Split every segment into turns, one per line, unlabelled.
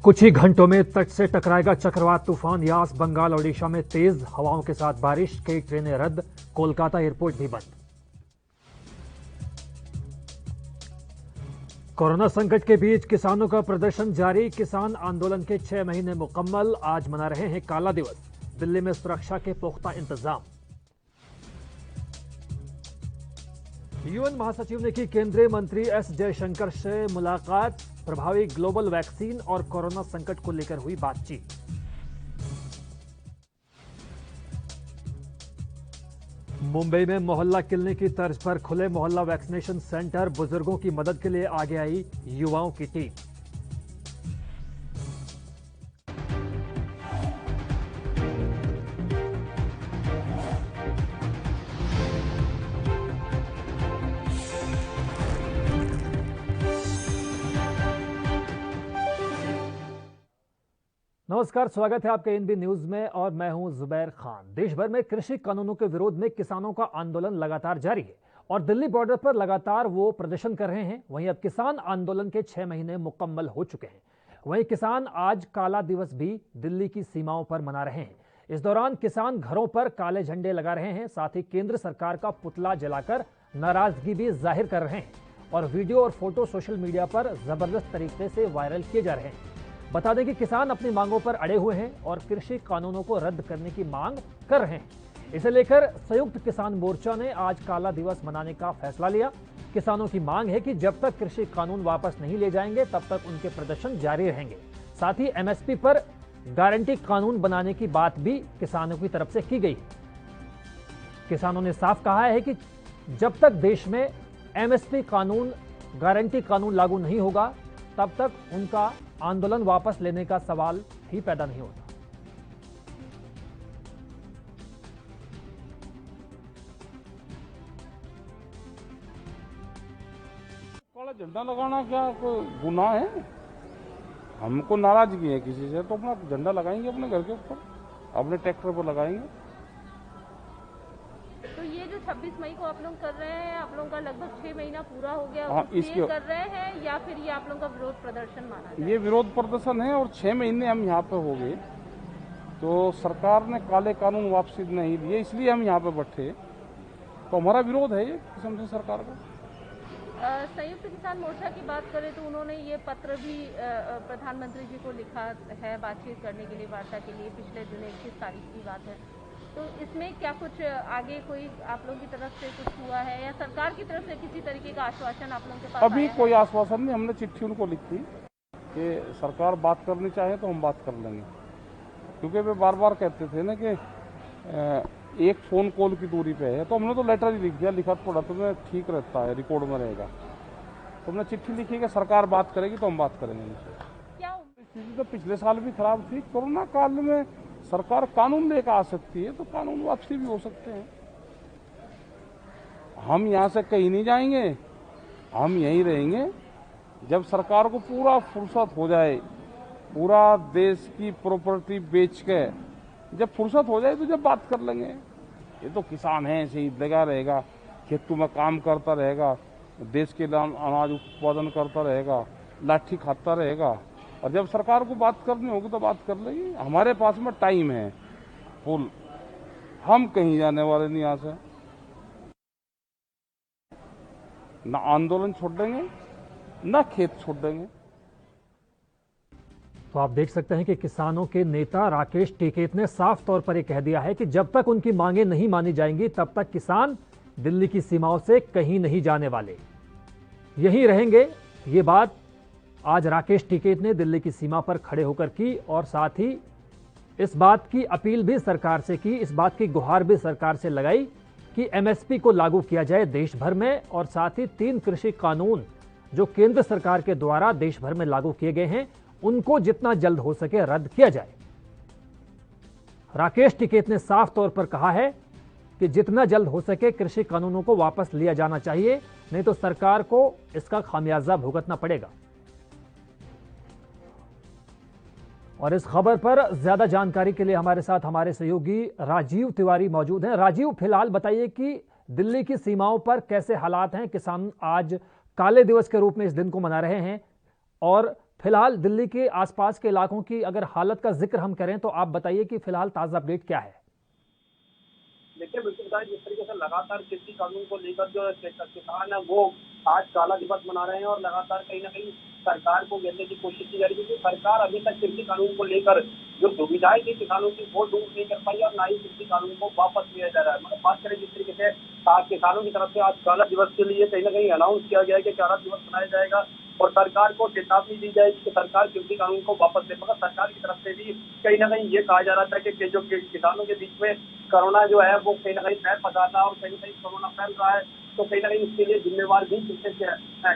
कुछ ही घंटों में तट से टकराएगा चक्रवात तूफान यास। बंगाल ओडिशा में तेज हवाओं के साथ बारिश, कई ट्रेनें रद्द, कोलकाता एयरपोर्ट भी बंद। कोरोना संकट के बीच किसानों का प्रदर्शन जारी, किसान आंदोलन के 6 महीने मुकम्मल, आज मना रहे हैं काला दिवस। दिल्ली में सुरक्षा के पुख्ता इंतजाम। यूएन महासचिव ने की केंद्रीय मंत्री एस जयशंकर से मुलाकात, प्रभावी ग्लोबल वैक्सीन और कोरोना संकट को लेकर हुई बातचीत। मुंबई में मोहल्ला क्लिनिक की तर्ज पर खुले मोहल्ला वैक्सीनेशन सेंटर, बुजुर्गों की मदद के लिए आगे आई युवाओं की टीम। नमस्कार, स्वागत है आपके एनबी न्यूज में और मैं हूं जुबैर खान। देश भर में कृषि कानूनों के विरोध में किसानों का आंदोलन लगातार जारी है और दिल्ली बॉर्डर पर लगातार वो प्रदर्शन कर रहे हैं। वहीं अब किसान आंदोलन के 6 महीने मुकम्मल हो चुके हैं। वहीं किसान आज काला दिवस भी दिल्ली की सीमाओं पर मना रहे हैं। इस दौरान किसान घरों पर काले झंडे लगा रहे हैं, साथ ही केंद्र सरकार का पुतला जलाकर नाराजगी भी जाहिर कर रहे हैं और वीडियो और फोटो सोशल मीडिया पर जबरदस्त तरीके से वायरल किए जा रहे हैं। बता दें कि किसान अपनी मांगों पर अड़े हुए हैं और कृषि कानूनों को रद्द करने की मांग कर रहे हैं। इसे लेकर संयुक्त किसान मोर्चा ने आज काला दिवस मनाने का फैसला लिया। किसानों की मांग है कि जब तक कृषि कानून वापस नहीं ले जाएंगे तब तक उनके प्रदर्शन जारी रहेंगे। साथ ही एमएसपी पर गारंटी कानून बनाने की बात भी किसानों की तरफ से की गई। किसानों ने साफ कहा है कि जब तक देश में एमएसपी कानून, गारंटी कानून लागू नहीं होगा तब तक उनका आंदोलन वापस लेने का सवाल ही पैदा नहीं होता।
काला झंडा लगाना क्या कोई गुनाह है? हमको नाराजगी है किसी से तो अपना झंडा लगाएंगे, अपने घर के ऊपर, अपने ट्रैक्टर पर लगाएंगे।
तो ये जो 26 मई को आप लोग कर रहे हैं, आप लोगों का लगभग 6 महीना पूरा हो गया,
हाँ,
इसलिए कर रहे हैं या फिर ये आप लोगों का विरोध प्रदर्शन माना जाए?
ये विरोध प्रदर्शन है और 6 महीने हम यहाँ पे हो गए, तो सरकार ने काले कानून वापसी नहीं दिए, इसलिए हम यहाँ पे बैठे। तो हमारा विरोध है ये किस्म से सरकार का।
संयुक्त किसान मोर्चा की बात करें तो उन्होंने ये पत्र भी प्रधानमंत्री जी को लिखा है बातचीत करने के लिए, वार्ता के लिए। पिछले दिन 21 तारीख की बात है, तो इसमें क्या कुछ आगे कोई आप लोगों की तरफ से कुछ हुआ है या सरकार की तरफ से किसी तरीके का आश्वासन आप लोगों के पास
अभी
आया है?
कोई आश्वासन नहीं। हमने चिट्ठी उनको लिखी कि सरकार बात करनी चाहे तो हम बात कर लेंगे, क्योंकि वे बार बार कहते थे ना कि एक फोन कॉल की दूरी पे है। तो हमने तो लेटर ही लिख दिया, लिखा पढ़ा तो मैं ठीक रहता है, रिकॉर्ड में रहेगा। तो हमने चिट्ठी लिखी कि सरकार बात करेगी तो हम बात करेंगे।
क्या
स्थिति तो पिछले साल भी खराब थी। कोरोना काल में सरकार कानून लेकर आ सकती है तो कानून वापसी भी हो सकते हैं। हम यहाँ से कहीं नहीं जाएंगे, हम यहीं रहेंगे। जब सरकार को पूरा फुर्सत हो जाए, पूरा देश की प्रॉपर्टी बेच के जब फुर्सत हो जाए तो जब बात कर लेंगे। ये तो किसान है, ऐसे ही लगा रहेगा, खेतों में काम करता रहेगा, देश के लिए अनाज उत्पादन करता रहेगा, लाठी खाता रहेगा। और जब सरकार को बात करनी होगी तो बात कर लेगी। हमारे पास में टाइम है फुल, हम कहीं जाने वाले नहीं यहाँ से। ना आंदोलन छोड़ देंगे, ना खेत छोड़ देंगे।
तो आप देख सकते हैं कि किसानों के नेता राकेश टिकैत ने साफ तौर पर यह कह दिया है कि जब तक उनकी मांगे नहीं मानी जाएंगी तब तक किसान दिल्ली की सीमाओं से कहीं नहीं जाने वाले, यहीं रहेंगे। ये बात आज राकेश टिकैत ने दिल्ली की सीमा पर खड़े होकर की और साथ ही इस बात की अपील भी सरकार से की, इस बात की गुहार भी सरकार से लगाई कि एमएसपी को लागू किया जाए देश भर में और साथ ही 3 कृषि कानून जो केंद्र सरकार के द्वारा देश भर में लागू किए गए हैं उनको जितना जल्द हो सके रद्द किया जाए। राकेश टिकैत ने साफ तौर पर कहा है कि जितना जल्द हो सके कृषि कानूनों को वापस लिया जाना चाहिए, नहीं तो सरकार को इसका खामियाजा भुगतना पड़ेगा। और इस खबर पर ज्यादा जानकारी के लिए हमारे साथ हमारे सहयोगी राजीव तिवारी मौजूद हैं। राजीव, फिलहाल बताइए कि दिल्ली की सीमाओं पर कैसे हालात हैं? किसान आज काले दिवस के रूप में इस दिन को मना रहे हैं और फिलहाल दिल्ली के आसपास के इलाकों की अगर हालत का जिक्र हम करें तो आप बताइए कि फिलहाल ताजा अपडेट क्या है।
देखिए बिल्कुल बताएं, जिस तरीके से लगातार कृषि कानून को लेकर जो किसान है वो आज काला दिवस मना रहे हैं और लगातार कहीं ना कहीं सरकार को घेरने की कोशिश की जा रही है, क्योंकि सरकार अभी तक कृषि कानून को लेकर जो दुविधाएं थी किसानों की वो दूर नहीं कर पाई और ना ही कृषि कानून को वापस लिया जा रहा है। मतलब बात करें जिस तरीके से आज किसानों की तरफ से आज काला दिवस के लिए कहीं ना कहीं अनाउंस किया गया है कि काला दिवस मनाया जाएगा और सरकार को चेतावनी दी जाएगी कि सरकार कृषि कानून को वापस ले, मगर सरकार की तरफ से भी कहीं ना कहीं ये कहा जा रहा था कि जो किसानों के बीच में कोरोना जो है वो कहीं ना कहीं पैर पसार रहा है और कहीं ना कहीं कोरोना फैल रहा है, तो कहीं ना कहीं इसके लिए जिम्मेवार भी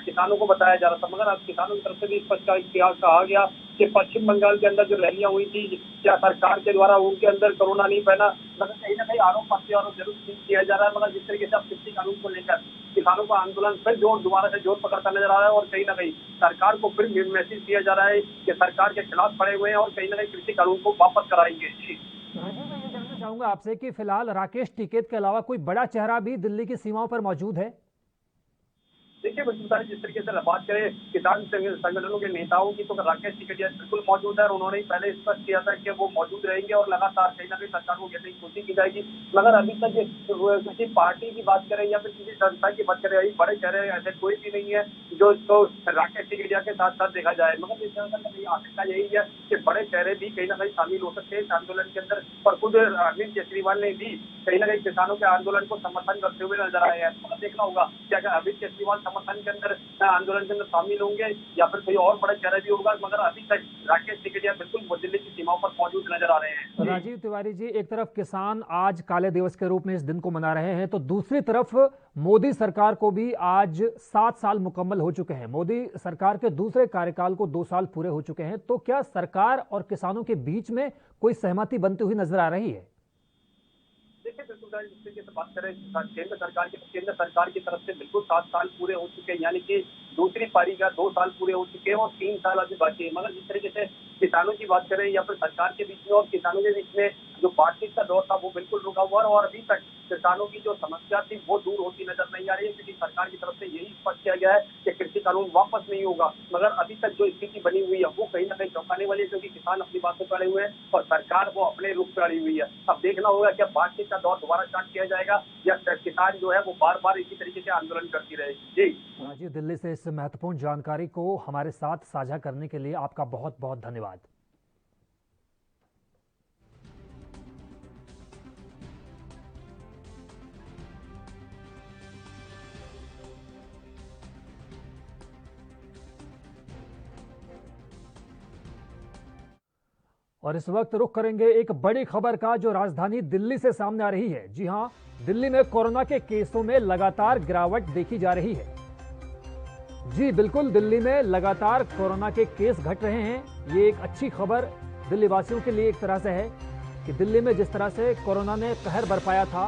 किसानों को बताया जा रहा था। मगर अब किसानों की तरफ से भी स्पष्ट कहा गया कि पश्चिम बंगाल के अंदर जो रैलियां हुई थी क्या सरकार के द्वारा उनके अंदर कोरोना नहीं फैला, मगर कहीं ना कहीं आरोप प्रत्यारोप जरूर किया जा रहा है। मगर जिस तरीके से अब कृषि कानून को लेकर किसानों का आंदोलन फिर दोबारा से जोर पकड़ता नजर आ रहा है और कहीं ना कहीं सरकार को फिर मैसेज दिया जा रहा है कि सरकार के खिलाफ खड़े हुए हैं और कहीं ना कहीं कृषि कानून को वापस कराएंगे। जी
राजीव, मैं ये जानना चाहूंगा आपसे कि फिलहाल राकेश टिकैत के अलावा कोई बड़ा चेहरा भी दिल्ली की सीमाओं पर मौजूद है?
देखिए बिल्कुल जिस तरीके से बात करें किसान संगठनों के नेताओं की, तो राकेश टिकैत बिल्कुल मौजूद है और उन्होंने पहले स्पष्ट किया था कि वो मौजूद रहेंगे और लगातार कहीं ना कहीं सरकार को घेरने की कोशिश की जाएगी। मगर अभी तक किसी पार्टी की बात करें या फिर किसी संस्था की बात करें, अभी बड़े चेहरे ऐसे कोई भी नहीं है जो तो राकेश टिकैत के साथ साथ देखा जाए। मगर इस आशंका यही है कि बड़े चेहरे भी कहीं ना कहीं शामिल हो सकते हैं इस आंदोलन के अंदर, और खुद अरविंद केजरीवाल ने भी कहीं ना कहीं किसानों के आंदोलन को समर्थन करते हुए नजर आए हैं। मतलब देखना होगा कि अगर अरविंद केजरीवाल समर्थन के अंदर आंदोलन के अंदर शामिल होंगे या फिर कोई और बड़ा चेहरा भी होगा, मगर अभी तक राकेश टिकैत बिल्कुल दिल्ली की सीमाओं पर मौजूद नजर आ रहे हैं।
राजीव तिवारी जी, एक तरफ किसान आज काले दिवस के रूप में इस दिन को मना रहे हैं, तो दूसरी तरफ मोदी सरकार को भी आज 7 साल मुकम्मल हो चुके हैं। मोदी सरकार के दूसरे कार्यकाल को 2 साल पूरे हो चुके हैं, तो क्या सरकार और किसानों के बीच में कोई सहमति बनती हुई नजर आ रही है?
देखिए बिल्कुल जिस तरीके से बात करें केंद्र सरकार की तरफ से बिल्कुल 7 साल पूरे हो चुके हैं, यानी कि दूसरी पारी का 2 साल पूरे हो चुके हैं और 3 साल अभी बाकी है। मगर जिस तरीके से किसानों की बात करें या फिर सरकार के बीच में और किसानों के बीच में जो बातचीत का दौर था वो बिल्कुल रुका हुआ है और अभी तक किसानों की जो समस्या थी वो दूर होती नजर नहीं आ रही है, क्योंकि सरकार की तरफ से यही स्पष्ट किया गया है कि कृषि कानून वापस नहीं होगा। मगर अभी तक जो स्थिति बनी हुई है वो कहीं ना कहीं चौंकाने वाली है, क्योंकि किसान अपनी बातों पर अड़े हुए हैं और सरकार वो अपने रुख पर अड़ी हुई है। अब देखना होगा कि बातचीत का दौर दोबारा स्टार्ट किया जाएगा या किसान जो है वो बार बार इसी तरीके से आंदोलन करती रहेगी। जी
राजीव, दिल्ली से इस महत्वपूर्ण जानकारी को हमारे साथ साझा करने के लिए आपका बहुत बहुत धन्यवाद। और इस वक्त रुख करेंगे एक बड़ी खबर का जो राजधानी दिल्ली से सामने आ रही है। जी हां, दिल्ली में कोरोना के केसों में लगातार गिरावट देखी जा रही है। जी बिल्कुल, दिल्ली में लगातार कोरोना के केस घट रहे हैं। ये एक अच्छी खबर दिल्ली वासियों के लिए एक तरह से है कि दिल्ली में जिस तरह से कोरोना ने कहर बरपाया था,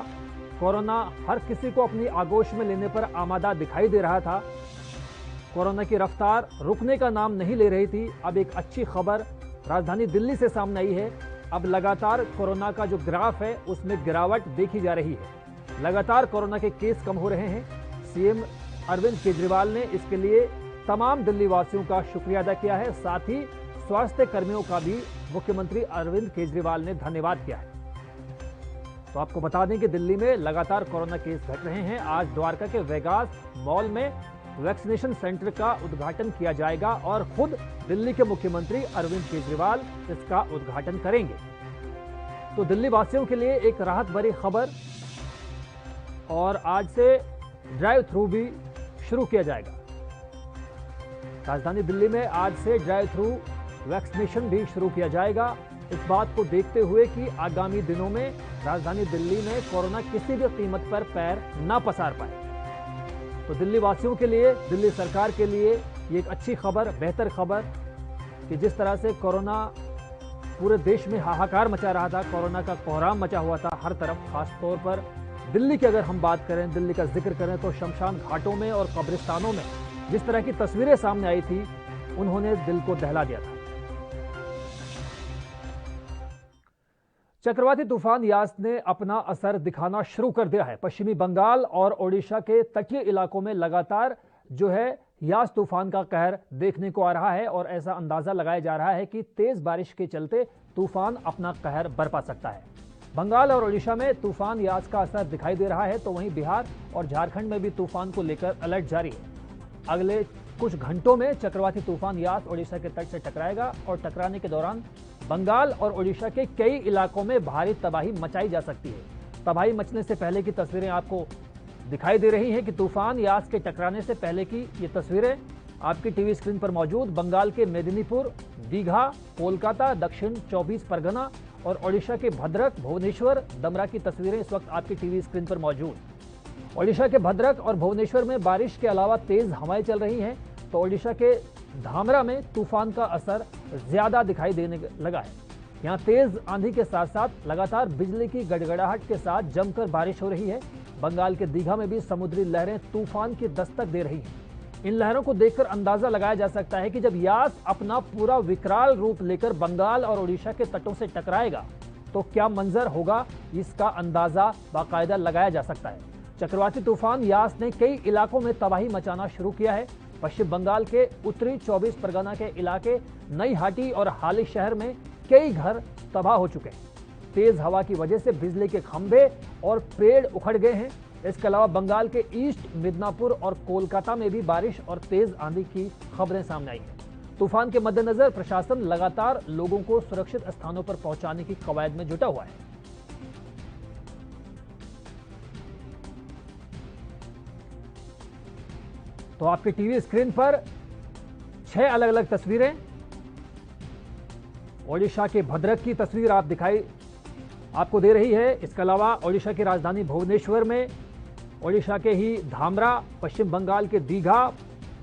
कोरोना हर किसी को अपनी आगोश में लेने पर आमादा दिखाई दे रहा था, कोरोना की रफ्तार रुकने का नाम नहीं ले रही थी। अब एक अच्छी खबर राजधानी दिल्ली से सामने आई है। अब लगातार कोरोना का जो ग्राफ है उसमें गिरावट देखी जा रही है। लगातार कोरोना के केस कम हो रहे हैं। सीएम अरविंद केजरीवाल ने इसके लिए तमाम दिल्ली वासियों का शुक्रिया अदा किया है। साथ ही स्वास्थ्य कर्मियों का भी मुख्यमंत्री अरविंद केजरीवाल ने धन्यवाद किया है। तो आपको बता दें कि दिल्ली में लगातार कोरोना केस घट रहे हैं। आज द्वारका के वेगास मॉल में वैक्सीनेशन सेंटर का उद्घाटन किया जाएगा और खुद दिल्ली के मुख्यमंत्री अरविंद केजरीवाल इसका उद्घाटन करेंगे। तो दिल्ली वासियों के लिए एक राहत भरी खबर, और आज से ड्राइव थ्रू भी शुरू किया जाएगा। राजधानी दिल्ली में आज से ड्राइव थ्रू वैक्सीनेशन भी शुरू किया जाएगा, इस बात को देखते हुए कि आगामी दिनों में राजधानी दिल्ली में कोरोना किसी भी कीमत पर पैर न पसार पाए। तो दिल्ली वासियों के लिए, दिल्ली सरकार के लिए ये एक अच्छी खबर, बेहतर खबर कि जिस तरह से कोरोना पूरे देश में हाहाकार मचा रहा था, कोरोना का कोहराम मचा हुआ था हर तरफ, खास तौर पर दिल्ली की अगर हम बात करें, दिल्ली का जिक्र करें तो शमशान घाटों में और कब्रिस्तानों में जिस तरह की तस्वीरें सामने आई थी, उन्होंने दिल को दहला दिया था। चक्रवाती तूफान यास ने अपना असर दिखाना शुरू कर दिया है। पश्चिमी बंगाल और ओडिशा के तटीय इलाकों में लगातार जो है यास तूफान का कहर देखने को आ रहा है और ऐसा अंदाजा लगाया जा रहा है कि तेज बारिश के चलते तूफान अपना कहर बरपा सकता है। बंगाल और ओडिशा में तूफान यास का असर दिखाई दे रहा है, तो वहीं बिहार और झारखंड में भी तूफान को लेकर अलर्ट जारी है। अगले कुछ घंटों में चक्रवाती तूफान यास ओडिशा के तट से टकराएगा और टकराने के दौरान बंगाल और ओडिशा के कई इलाकों में भारी तबाही मचाई जा सकती है। तबाही मचने से पहले की तस्वीरें आपको दिखाई दे रही हैं कि तूफान यास के टकराने से पहले की ये तस्वीरें आपकी टीवी स्क्रीन पर मौजूद बंगाल के मेदिनीपुर, दीघा, कोलकाता, दक्षिण 24 परगना और ओडिशा के भद्रक, भुवनेश्वर, दमरा की तस्वीरें इस वक्त आपकी टीवी स्क्रीन पर मौजूद। ओडिशा के भद्रक और भुवनेश्वर में बारिश के अलावा तेज हवाएं चल रही हैं, तो ओडिशा के धामरा में तूफान का असर ज्यादा दिखाई देने लगा है। यहाँ तेज आंधी के साथ साथ लगातार बिजली की गड़गड़ाहट के साथ जमकर बारिश हो रही है। बंगाल के दीघा में भी समुद्री लहरें तूफान की दस्तक दे रही हैं। इन लहरों को देखकर अंदाजा लगाया जा सकता है कि जब यास अपना पूरा विकराल रूप लेकर बंगाल और ओडिशा के तटों से टकराएगा तो क्या मंजर होगा, इसका अंदाजा बाकायदा लगाया जा सकता है। चक्रवाती तूफान यास ने कई इलाकों में तबाही मचाना शुरू किया है। पश्चिम बंगाल के उत्तरी 24 परगना के इलाके नईहाटी और हाली शहर में कई घर तबाह हो चुके हैं। तेज हवा की वजह से बिजली के खंभे और पेड़ उखड़ गए हैं। इसके अलावा बंगाल के ईस्ट मिदनापुर और कोलकाता में भी बारिश और तेज आंधी की खबरें सामने आई हैं। तूफान के मद्देनजर प्रशासन लगातार लोगों को सुरक्षित स्थानों पर पहुंचाने की कवायद में जुटा हुआ है। तो आपकी टीवी स्क्रीन पर 6 अलग अलग तस्वीरें, ओडिशा के भद्रक की तस्वीर आपको दे रही है। इसके अलावा ओडिशा की राजधानी भुवनेश्वर में, ओडिशा के ही धामरा, पश्चिम बंगाल के दीघा,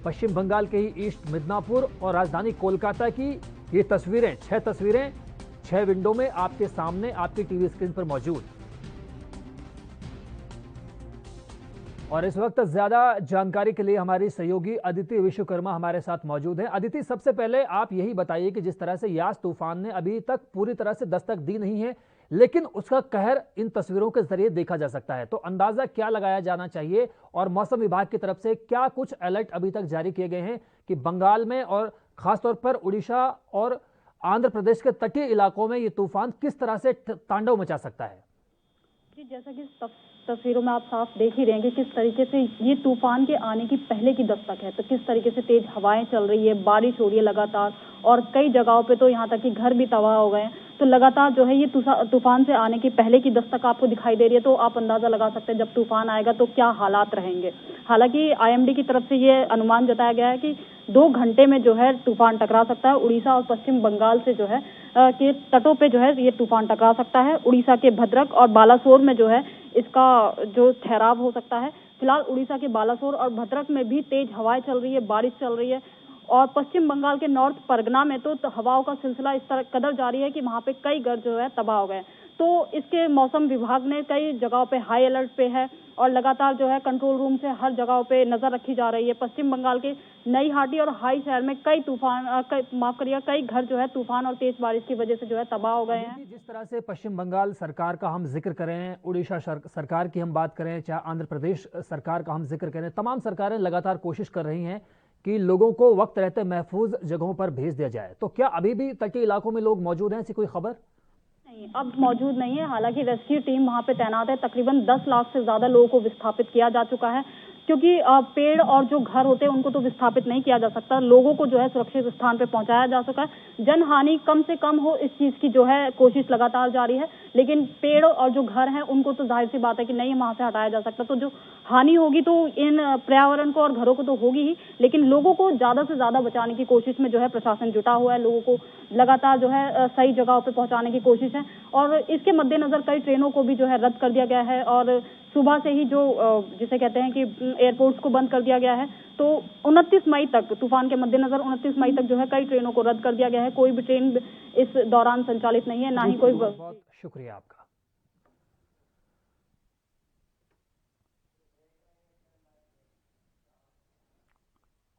पश्चिम बंगाल के ही ईस्ट मिदनापुर और राजधानी कोलकाता की ये तस्वीरें, 6 तस्वीरें 6 विंडो में आपके सामने आपकी टीवी स्क्रीन पर मौजूद। और इस वक्त ज्यादा जानकारी के लिए हमारी सहयोगी अदिति विश्वकर्मा हमारे साथ मौजूद हैं। अदिति, सबसे पहले आप यही बताइए कि जिस तरह से यास तूफान ने अभी तक पूरी तरह से दस्तक दी नहीं है, लेकिन उसका कहर इन तस्वीरों के जरिए देखा जा सकता है, तो अंदाजा क्या लगाया जाना चाहिए और मौसम विभाग की तरफ से क्या कुछ अलर्ट अभी तक जारी किए गए हैं कि बंगाल में और खासतौर पर उड़ीसा और आंध्र प्रदेश के तटीय इलाकों में ये तूफान किस तरह से तांडव मचा सकता है?
जी, जैसा कि तस्वीरों में आप साफ देख ही रहे हैं कि किस तरीके से ये तूफान के आने की पहले की दस्तक है, तो किस तरीके से तेज हवाएं चल रही है, बारिश हो रही है लगातार और कई जगहों पे तो यहाँ तक कि घर भी तबाह हो गए हैं। तो लगातार जो है ये तूफान से आने की पहले की दस्तक आपको दिखाई दे रही है, तो आप अंदाजा लगा सकते हैं जब तूफान आएगा तो क्या हालात रहेंगे। हालांकि आईएमडी की तरफ से ये अनुमान जताया गया है कि 2 घंटे में जो है तूफान टकरा सकता है। उड़ीसा और पश्चिम बंगाल से जो है के तटों पे जो है ये तूफान टकरा सकता है। उड़ीसा के भद्रक और बालासोर में जो है इसका जो ठहराव हो सकता है। फिलहाल उड़ीसा के बालासोर और भद्रक में भी तेज हवाएं चल रही है, बारिश चल रही है और पश्चिम बंगाल के नॉर्थ परगना में तो हवाओं का सिलसिला इस तरह कदर जारी है कि वहां पे कई घर जो है तबाह हो गए। तो इसके मौसम विभाग ने कई जगहों पे हाई अलर्ट पे है और लगातार जो है कंट्रोल रूम से हर जगहों पे नजर रखी जा रही है। पश्चिम बंगाल के नईहाटी और हाई शहर में कई घर जो है तूफान और तेज बारिश की वजह से जो है तबाह हो गए हैं।
जिस तरह से पश्चिम बंगाल सरकार का हम जिक्र करें, उड़ीसा सरकार की हम बात करें, चाहे आंध्र प्रदेश सरकार का हम जिक्र करें, तमाम सरकारें लगातार कोशिश कर रही हैं कि लोगों को वक्त रहते महफूज जगहों पर भेज दिया जाए, तो क्या अभी भी तटीय इलाकों में लोग मौजूद हैं, ऐसी कोई खबर?
नहीं, अब मौजूद नहीं है। हालांकि रेस्क्यू टीम वहां पे तैनात है। तकरीबन 10 लाख से ज्यादा लोगों को विस्थापित किया जा चुका है, क्योंकि पेड़ और जो घर होते हैं उनको तो विस्थापित नहीं किया जा सकता। लोगों को जो है सुरक्षित स्थान पे पहुंचाया जा सका है। जनहानि कम से कम हो इस चीज की जो है कोशिश लगातार जारी है, लेकिन पेड़ और जो घर हैं उनको तो जाहिर सी बात है कि नहीं वहां से हटाया जा सकता। तो जो हानि होगी तो इन पर्यावरण को और घरों को तो होगी ही, लेकिन लोगों को ज्यादा से ज्यादा बचाने की कोशिश में जो है प्रशासन जुटा हुआ है। लोगों को लगातार जो है सही जगहों पे पहुंचाने की कोशिश है और इसके मद्देनजर कई ट्रेनों को भी जो है रद्द कर दिया गया है और सुबह से ही जो जिसे कहते हैं कि एयरपोर्ट्स को बंद कर दिया गया है। तो 29 मई तक, तूफान के मद्देनजर 29 मई तक जो है कई ट्रेनों को रद्द कर दिया गया है। कोई भी ट्रेन इस दौरान संचालित नहीं है, ना ही कोई।
बहुत शुक्रिया आपका।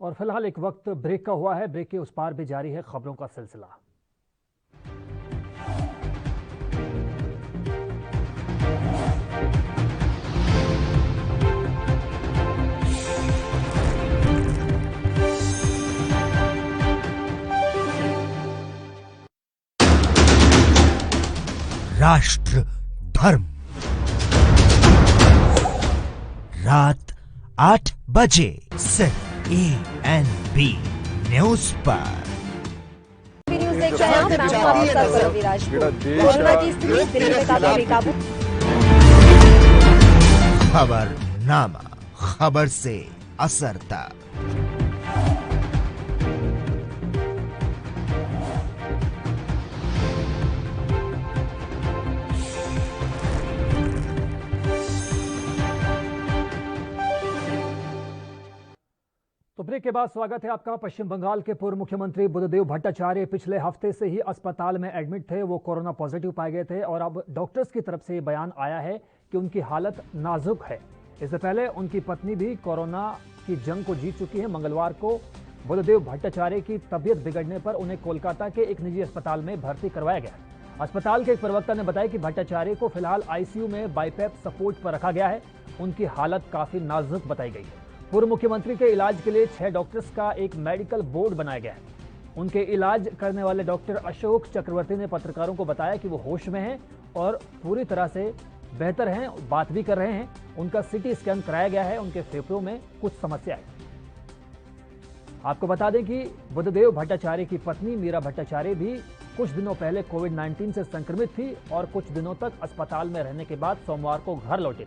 और फिलहाल एक वक्त ब्रेक का हुआ है, ब्रेक के उस पार भी जारी है खबरों का सिलसिला।
राष्ट्र धर्म, रात 8 बजे सिर्फ ANB न्यूज पर।
न्यूज देख रहे हैं आप, मैं हूं आपका पल्लवी राजपूत। कोरोना की स्थिति दिल्ली में काफी बेकाबू।
खबरनामा, खबर से असर तक।
तो ब्रेक के बाद स्वागत है आपका। पश्चिम बंगाल के पूर्व मुख्यमंत्री बुद्धदेव भट्टाचार्य पिछले हफ्ते से ही अस्पताल में एडमिट थे। वो कोरोना पॉजिटिव पाए गए थे और अब डॉक्टर्स की तरफ से ये बयान आया है कि उनकी हालत नाजुक है। इससे पहले उनकी पत्नी भी कोरोना की जंग को जीत चुकी है। मंगलवार को बुद्धदेव भट्टाचार्य की तबीयत बिगड़ने पर उन्हें कोलकाता के एक निजी अस्पताल में भर्ती करवाया गया। अस्पताल के एक प्रवक्ता ने बताया कि भट्टाचार्य को फिलहाल आईसीयू में बाइपैप सपोर्ट पर रखा गया है। उनकी हालत काफी नाजुक बताई गई है। पूर्व मुख्यमंत्री के इलाज के लिए 6 डॉक्टर्स का एक मेडिकल बोर्ड बनाया गया है। उनके इलाज करने वाले डॉक्टर अशोक चक्रवर्ती ने पत्रकारों को बताया कि वो होश में हैं और पूरी तरह से बेहतर हैं, बात भी कर रहे हैं। उनका सीटी स्कैन कराया गया है। उनके फेफड़ों में कुछ समस्या है। आपको बता दें कि बुद्धदेव भट्टाचार्य की पत्नी मीरा भट्टाचार्य भी कुछ दिनों पहले कोविड-19 से संक्रमित थी और कुछ दिनों तक अस्पताल में रहने के बाद सोमवार को घर लौटी।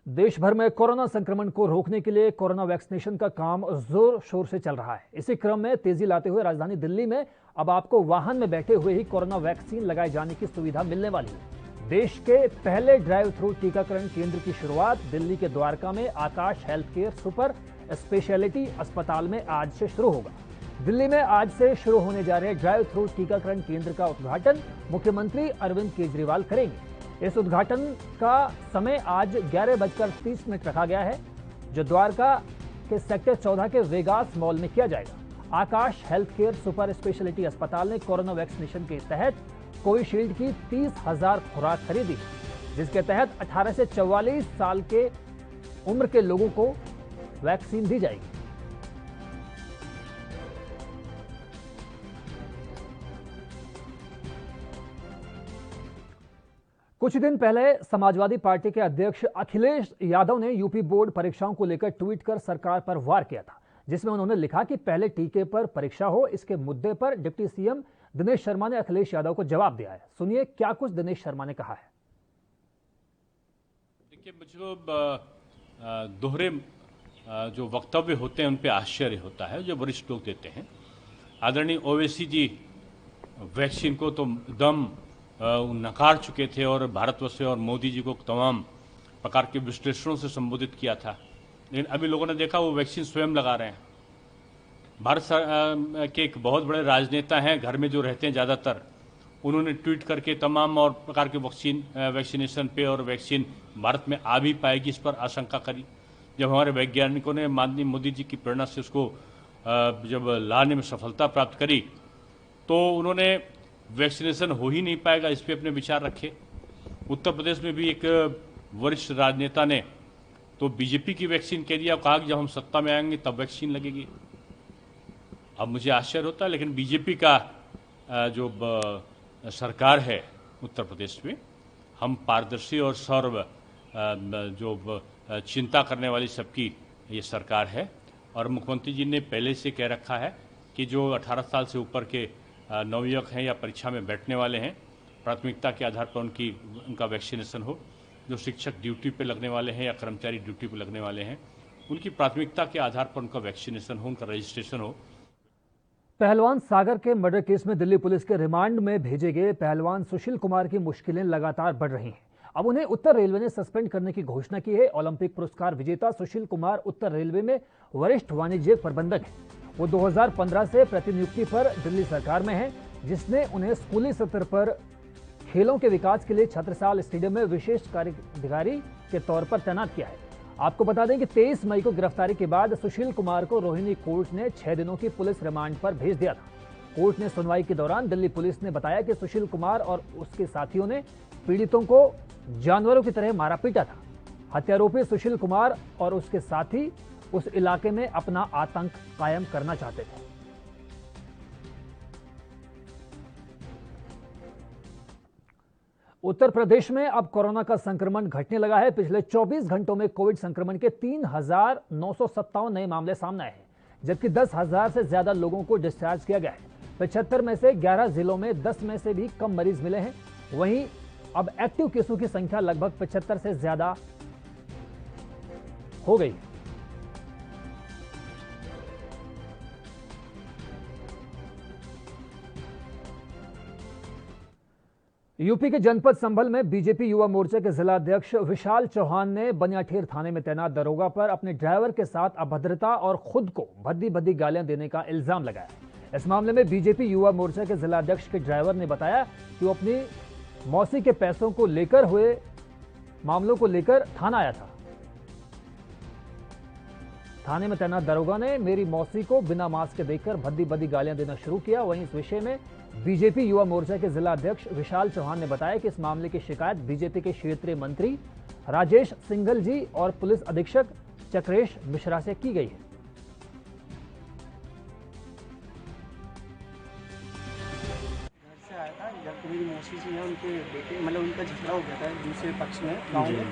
देश भर में कोरोना संक्रमण को रोकने के लिए कोरोना वैक्सीनेशन का काम जोर शोर से चल रहा है। इसी क्रम में तेजी लाते हुए राजधानी दिल्ली में अब आपको वाहन में बैठे हुए ही कोरोना वैक्सीन लगाए जाने की सुविधा मिलने वाली है। देश के पहले ड्राइव थ्रू टीकाकरण केंद्र की शुरुआत दिल्ली के द्वारका में आकाश हेल्थ केयर सुपर स्पेशलिटी अस्पताल में आज से शुरू होगा। दिल्ली में आज से शुरू होने जा रहे ड्राइव थ्रू टीकाकरण केंद्र का उद्घाटन मुख्यमंत्री अरविंद केजरीवाल करेंगे। इस उद्घाटन का समय आज 11:30 रखा गया है, जो द्वारका के सेक्टर 14 के वेगास मॉल में किया जाएगा। आकाश हेल्थ केयर सुपर स्पेशलिटी अस्पताल ने कोरोना वैक्सीनेशन के तहत कोविशील्ड की 30,000 खुराक खरीदी, जिसके तहत 18 से 44 साल के उम्र के लोगों को वैक्सीन दी जाएगी। कुछ दिन पहले समाजवादी पार्टी के अध्यक्ष अखिलेश यादव ने यूपी बोर्ड परीक्षाओं को लेकर ट्वीट कर सरकार पर वार किया था, जिसमें उन्होंने लिखा कि पहले टीके पर परीक्षा हो। इसके मुद्दे पर डिप्टी सीएम दिनेश शर्मा ने अखिलेश यादव को जवाब दिया है। सुनिए क्या कुछ दिनेश शर्मा ने कहा है।
देखिए, मुझको दोहरे जो वक्तव्य होते हैं उन पे आश्चर्य होता है जो वरिष्ठ लोग देते हैं। आदरणीय ओवैसी जी वैक्सीन को तो एकदम नकार चुके थे और भारतवर्ष और मोदी जी को तमाम प्रकार के विश्लेषणों से संबोधित किया था, लेकिन अभी लोगों ने देखा वो वैक्सीन स्वयं लगा रहे हैं। भारत के एक बहुत बड़े राजनेता हैं, घर में जो रहते हैं ज़्यादातर, उन्होंने ट्वीट करके तमाम और प्रकार के वैक्सीनेशन पे और वैक्सीन भारत में आ भी पाएगी इस पर आशंका करी। जब हमारे वैज्ञानिकों ने माननीय मोदी जी की प्रेरणा से उसको जब लाने में सफलता प्राप्त करी, तो उन्होंने वैक्सीनेशन हो ही नहीं पाएगा इस पे अपने विचार रखे। उत्तर प्रदेश में भी एक वरिष्ठ राजनेता ने तो बीजेपी की वैक्सीन कह दिया, कहा कि जब हम सत्ता में आएंगे तब वैक्सीन लगेगी। अब मुझे आश्चर्य होता है, लेकिन बीजेपी का जो सरकार है उत्तर प्रदेश में, हम पारदर्शी और सर्व जो चिंता करने वाली सबकी ये सरकार है। और मुख्यमंत्री जी ने पहले से कह रखा है कि जो 18 साल से ऊपर के नवयुवक हैं या परीक्षा में बैठने वाले हैं, प्राथमिकता के आधार पर उनका वैक्सीनेशन हो। जो शिक्षक ड्यूटी पे लगने वाले हैं या कर्मचारी ड्यूटी पे लगने वाले हैं, उनकी प्राथमिकता के आधार पर उनका वैक्सीनेशन हो, उनका रजिस्ट्रेशन हो।
पहलवान सागर के मर्डर केस में दिल्ली पुलिस के रिमांड में भेजे गए पहलवान सुशील कुमार की मुश्किलें लगातार बढ़ रही हैं। अब उन्हें उत्तर रेलवे ने सस्पेंड करने की घोषणा की है। ओलंपिक पुरस्कार विजेता सुशील कुमार उत्तर रेलवे में वरिष्ठ वाणिज्यिक प्रबंधक हैं। वो 2015 से प्रतिनियुक्ति पर दिल्ली सरकार में हैं, जिसने उन्हें स्कूली स्तर पर खेलों के विकास के लिए छत्रसाल स्टेडियम में विशेष कार्याधिकारी के तौर पर तैनात किया है। आपको बता दें कि 23 मई को गिरफ्तारी के बाद सुशील कुमार को रोहिणी कोर्ट ने 6 दिनों की पुलिस रिमांड पर भेज दिया था। कोर्ट ने सुनवाई के दौरान दिल्ली पुलिस ने बताया कि सुशील कुमार और उसके साथियों ने पीड़ितों को जानवरों की तरह मारा पीटा था। हत्यारोपी सुशील कुमार और उसके साथी उस इलाके में अपना आतंक कायम करना चाहते थे। उत्तर प्रदेश में अब कोरोना का संक्रमण घटने लगा है। पिछले 24 घंटों में कोविड संक्रमण के 3,957 नए मामले सामने आए हैं, जबकि 10,000 से ज्यादा लोगों को डिस्चार्ज किया गया है। 75 में से 11 जिलों में 10 में से भी कम मरीज मिले हैं। वहीं अब एक्टिव केसों की संख्या लगभग 75 से ज्यादा हो गई। यूपी के जनपद संभल में बीजेपी युवा मोर्चा के जिलाध्यक्ष विशाल चौहान ने बनियाठेर थाने में तैनात दरोगा पर अपने ड्राइवर के साथ अभद्रता और खुद को भद्दी भद्दी गालियां देने का इल्जाम लगाया। इस मामले में बीजेपी युवा मोर्चा के जिलाध्यक्ष के ड्राइवर ने बताया कि वो अपनी मौसी के पैसों को लेकर हुए मामलों को लेकर थाना आया था। थाने में तैनात दरोगा ने मेरी मौसी को बिना मास्क के देखकर भद्दी भद्दी गालियां देना शुरू किया। वहीं इस विषय में बीजेपी युवा मोर्चा के जिलाध्यक्ष विशाल चौहान ने बताया कि इस मामले की शिकायत बीजेपी के क्षेत्रीय मंत्री राजेश सिंघल जी और पुलिस अधीक्षक चक्रेश मिश्रा से की गई है।
मेरी मौसी से उनके बेटे मतलब उनका झगड़ा हो गया था दूसरे पक्ष में गाँव में,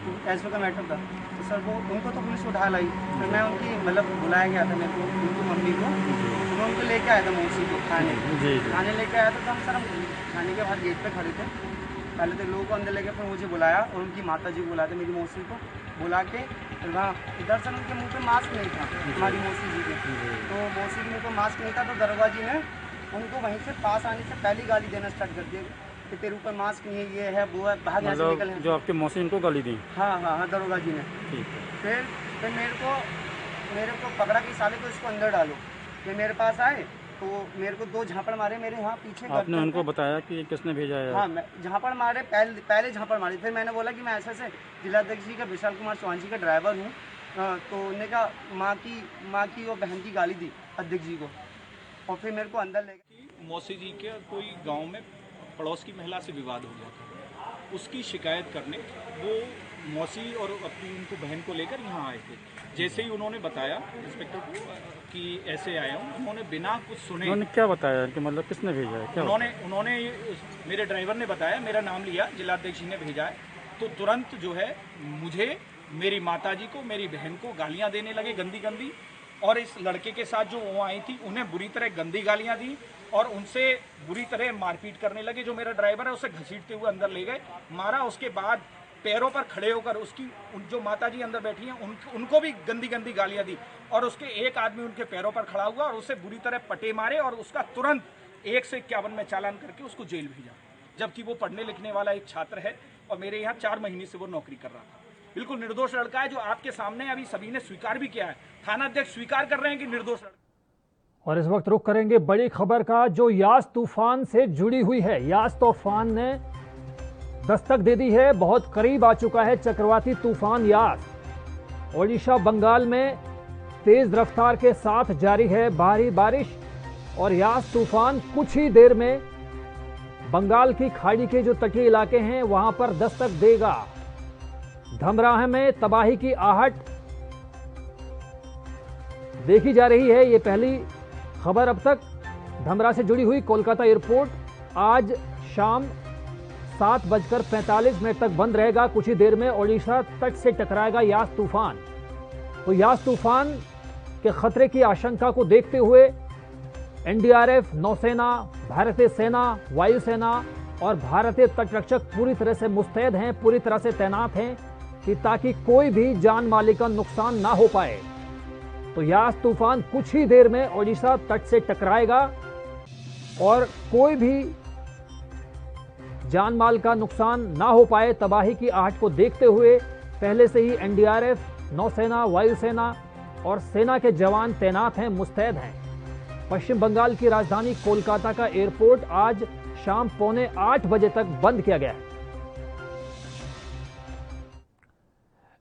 तो ऐसा का मैटर था। तो सर वो उनको तो पुलिस उठा लाई, फिर मैं उनकी मतलब बुलाया गया था मेरे को, उनकी मम्मी को, तो मैं उनको लेके आया था मौसी को थाने लेके आया था। सर हम थाने के बाहर गेट पे खड़े थे, पहले तो लोगों को अंदर लेके फिर मुझे बुलाया और उनकी माता जी को बुलाया था, मेरी मौसी को बुला के फिर वहाँ इधर से उनके मुँह पे मास्क नहीं था हमारी मौसी जी के, तो मौसी के मुँह पे मास्क नहीं था, तो दरोगा जी ने उनको वहीं से पास आने से पहली गाली देना स्टार्ट कर दिया कि तेरे ऊपर मास्क नहीं है, ये है वो है, भाग यहाँ से निकल।
जो आपके मौसी इनको गाली दी?
हाँ दरोगा जी ने। फिर मेरे को पकड़ा कि साले को इसको अंदर डालो। ये मेरे पास आए तो मेरे को 2 झापड़ मारे मेरे यहाँ पीछे।
आपने उनको बताया कि किसने भेजा है?
हाँ, मैं झापड़ मारे, पहले झापड़ मारे। फिर मैंने बोला कि मैं ऐसे जिलाध्यक्ष जी का विशाल कुमार चौहान जी का ड्राइवर हूँ, तो उन्होंने कहा माँ की और बहन की गाली दी अध्यक्ष जी को, और फिर मेरे को अंदर ले गए।
मौसी जी के कोई गांव में पड़ोस की महिला से विवाद हो गया था, उसकी शिकायत करने वो मौसी और अपनी उनको बहन को लेकर यहाँ आए थे। जैसे ही उन्होंने बताया इंस्पेक्टर को कि ऐसे आया हूँ, उन्होंने बिना कुछ सुने।
उन्होंने क्या बताया कि मतलब किसने भेजा है? क्या
उन्होंने मेरे ड्राइवर ने बताया, मेरा नाम लिया, जिलाध्यक्ष जी ने भेजा है, तो तुरंत जो है मुझे, मेरी माताजी को, मेरी बहन को गालियाँ देने लगे गंदी गंदी, और इस लड़के के साथ जो वो आई थी उन्हें बुरी तरह गंदी गालियां दी और उनसे बुरी तरह मारपीट करने लगे। जो मेरा ड्राइवर है उसे घसीटते हुए अंदर ले गए, मारा। उसके बाद पैरों पर खड़े होकर उसकी जो माताजी अंदर बैठी हैं उनको भी गंदी गंदी गालियां दी, और उसके एक आदमी उनके पैरों पर खड़ा हुआ और उसे बुरी तरह पटे मारे, और उसका तुरंत 151 में चालान करके उसको जेल भेजा, जबकि वो पढ़ने लिखने वाला एक छात्र है और मेरे यहाँ 4 महीने से वो नौकरी कर रहा था। बिल्कुल निर्दोष लड़का है, जो आपके सामने अभी सभी ने स्वीकार भी किया है, थाना अध्यक्ष स्वीकार कर रहे हैं कि निर्दोष लड़का।
और इस वक्त रुख करेंगे बड़ी खबर का, जो यास तूफान से जुड़ी हुई है। यास तूफान ने दस्तक दे दी है, बहुत करीब आ चुका है चक्रवाती तूफान यास। ओडिशा बंगाल में तेज रफ्तार के साथ जारी है भारी बारिश, और यास तूफान कुछ ही देर में बंगाल की खाड़ी के जो तटीय इलाके हैं वहां पर दस्तक देगा। धमराह में तबाही की आहट देखी जा रही है। ये पहली खबर अब तक धमरा से जुड़ी हुई। कोलकाता एयरपोर्ट आज शाम 7:45 तक बंद रहेगा। कुछ ही देर में ओडिशा तट से टकराएगा यास तूफान। तो यास तूफान के खतरे की आशंका को देखते हुए एनडीआरएफ, नौसेना, भारतीय सेना, वायुसेना और भारतीय तटरक्षक पूरी तरह से मुस्तैद हैं, पूरी तरह से तैनात हैं कि ताकि कोई भी जान माली का नुकसान ना हो पाए। तो यास तूफान कुछ ही देर में ओडिशा तट से टकराएगा और कोई भी जान माल का नुकसान ना हो पाए, तबाही की आहट को देखते हुए पहले से ही एनडीआरएफ, नौसेना, वायुसेना और सेना के जवान तैनात हैं, मुस्तैद हैं। पश्चिम बंगाल की राजधानी कोलकाता का एयरपोर्ट आज शाम 7:45 बजे तक बंद किया गया है।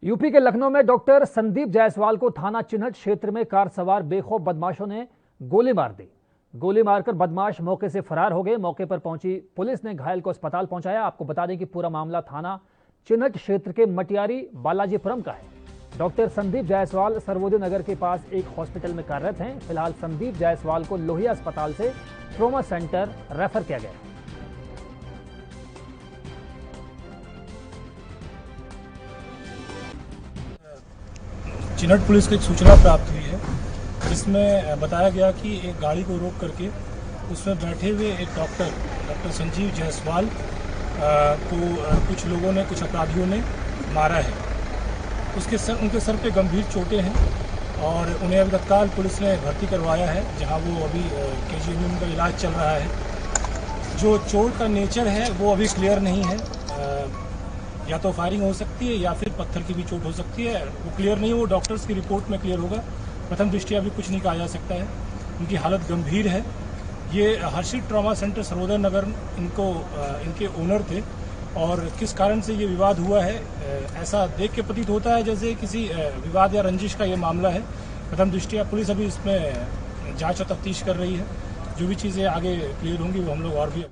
यूपी के लखनऊ में डॉक्टर संदीप जायसवाल को थाना चिन्हट क्षेत्र में कार सवार बेखौफ बदमाशों ने गोली मार दी। गोली मारकर बदमाश मौके से फरार हो गए। मौके पर पहुंची पुलिस ने घायल को अस्पताल पहुंचाया। आपको बता दें कि पूरा मामला थाना चिन्हट क्षेत्र के मटियारी बालाजीपुरम का है। डॉक्टर संदीप जायसवाल सर्वोदय नगर के पास एक हॉस्पिटल में कार्यरत हैं। फिलहाल संदीप जायसवाल को लोहिया अस्पताल से ट्रॉमा सेंटर रेफर किया गया।
चिनट पुलिस को एक सूचना प्राप्त हुई है, जिसमें बताया गया कि एक गाड़ी को रोक करके उसमें बैठे हुए एक डॉक्टर संजीव जायसवाल को कुछ लोगों ने, कुछ अपराधियों ने मारा है। उनके सर पे गंभीर चोटें हैं और उन्हें अभी तत्काल पुलिस ने भर्ती करवाया है, जहां वो अभी KGM का इलाज चल रहा है। जो चोट का नेचर है वो अभी क्लियर नहीं है, या तो फायरिंग हो सकती है या फिर पत्थर की भी चोट हो सकती है, वो क्लियर नहीं, वो डॉक्टर्स की रिपोर्ट में क्लियर होगा। प्रथम दृष्टया अभी कुछ नहीं कहा जा सकता है, उनकी हालत गंभीर है। ये हर्षित ट्रॉमा सेंटर सर्वोदय नगर इनके ओनर थे और किस कारण से ये विवाद हुआ है, ऐसा देख के प्रतीत होता है जैसे किसी विवाद या रंजिश का ये मामला है। प्रथम दृष्टया पुलिस अभी इसमें जांच और तफ्तीश कर रही है। जो भी चीज़ें आगे क्लियर होंगी वो हम लोग और भी।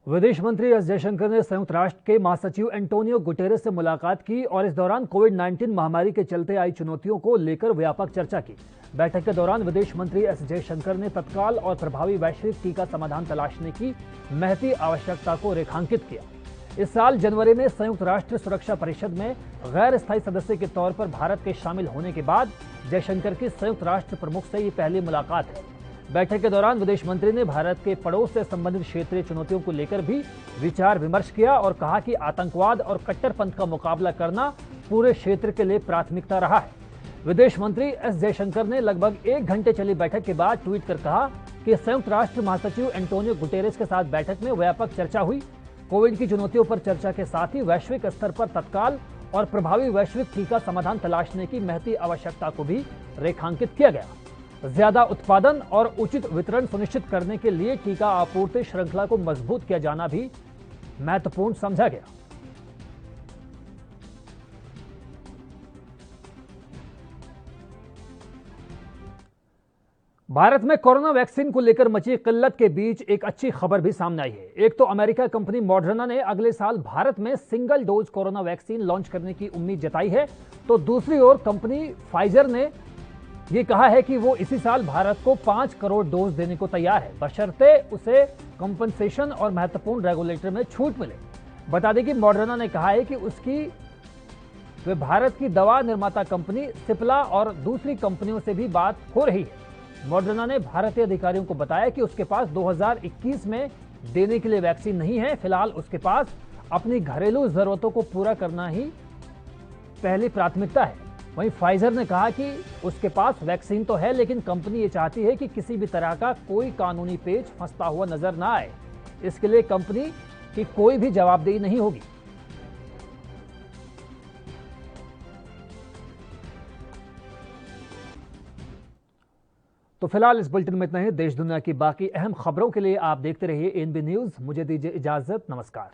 विदेश मंत्री एस जयशंकर ने संयुक्त राष्ट्र के महासचिव एंटोनियो गुटेरेस से मुलाकात की और इस दौरान कोविड-19 महामारी के चलते आई चुनौतियों को लेकर व्यापक चर्चा की। बैठक के दौरान विदेश मंत्री एस जयशंकर ने तत्काल और प्रभावी वैश्विक टीका समाधान तलाशने की महती आवश्यकता को रेखांकित किया। इस साल जनवरी में संयुक्त राष्ट्र सुरक्षा परिषद में गैर स्थायी सदस्य के तौर पर भारत के शामिल होने के बाद जयशंकर की संयुक्त राष्ट्र प्रमुख से ये पहली मुलाकात है। बैठक के दौरान विदेश मंत्री ने भारत के पड़ोस से संबंधित क्षेत्रीय चुनौतियों को लेकर भी विचार विमर्श किया और कहा कि आतंकवाद और कट्टरपंथ का मुकाबला करना पूरे क्षेत्र के लिए प्राथमिकता रहा है। विदेश मंत्री एस जयशंकर ने लगभग 1 घंटे चली बैठक के बाद ट्वीट कर कहा कि संयुक्त राष्ट्र महासचिव एंटोनियो गुटेरेस के साथ बैठक में व्यापक चर्चा हुई। कोविड की चुनौतियों पर चर्चा के साथ ही वैश्विक स्तर पर तत्काल और प्रभावी वैश्विक टीका समाधान तलाशने की महती आवश्यकता को भी रेखांकित किया गया। ज्यादा उत्पादन और उचित वितरण सुनिश्चित करने के लिए टीका आपूर्ति श्रृंखला को मजबूत किया जाना भी महत्वपूर्ण समझा गया। भारत में कोरोना वैक्सीन को लेकर मची किल्लत के बीच एक अच्छी खबर भी सामने आई है। एक तो अमेरिका कंपनी मॉडर्ना ने अगले साल भारत में single dose corona vaccine launch करने की उम्मीद जताई है, तो दूसरी ओर कंपनी फाइजर ने ये कहा है कि वो इसी साल भारत को 5 करोड़ डोज देने को तैयार है, बशर्ते उसे कंपनसेशन और महत्वपूर्ण रेगुलेटर में छूट मिले। बता दें कि मॉडर्ना ने कहा है कि उसकी वे भारत की दवा निर्माता कंपनी सिप्ला और दूसरी कंपनियों से भी बात हो रही है। मॉडर्ना ने भारतीय अधिकारियों को बताया कि उसके पास 2021 में देने के लिए वैक्सीन नहीं है। फिलहाल उसके पास अपनी घरेलू जरूरतों को पूरा करना ही पहली प्राथमिकता है। वहीं फाइजर ने कहा कि उसके पास वैक्सीन तो है, लेकिन कंपनी ये चाहती है कि किसी भी तरह का कोई कानूनी पेच फंसता हुआ नजर ना आए। इसके लिए कंपनी की कोई भी जवाबदेही नहीं होगी। तो फिलहाल इस बुलेटिन में इतना ही। देश दुनिया की बाकी अहम खबरों के लिए आप देखते रहिए एएनबी न्यूज। मुझे दीजिए इजाजत। नमस्कार।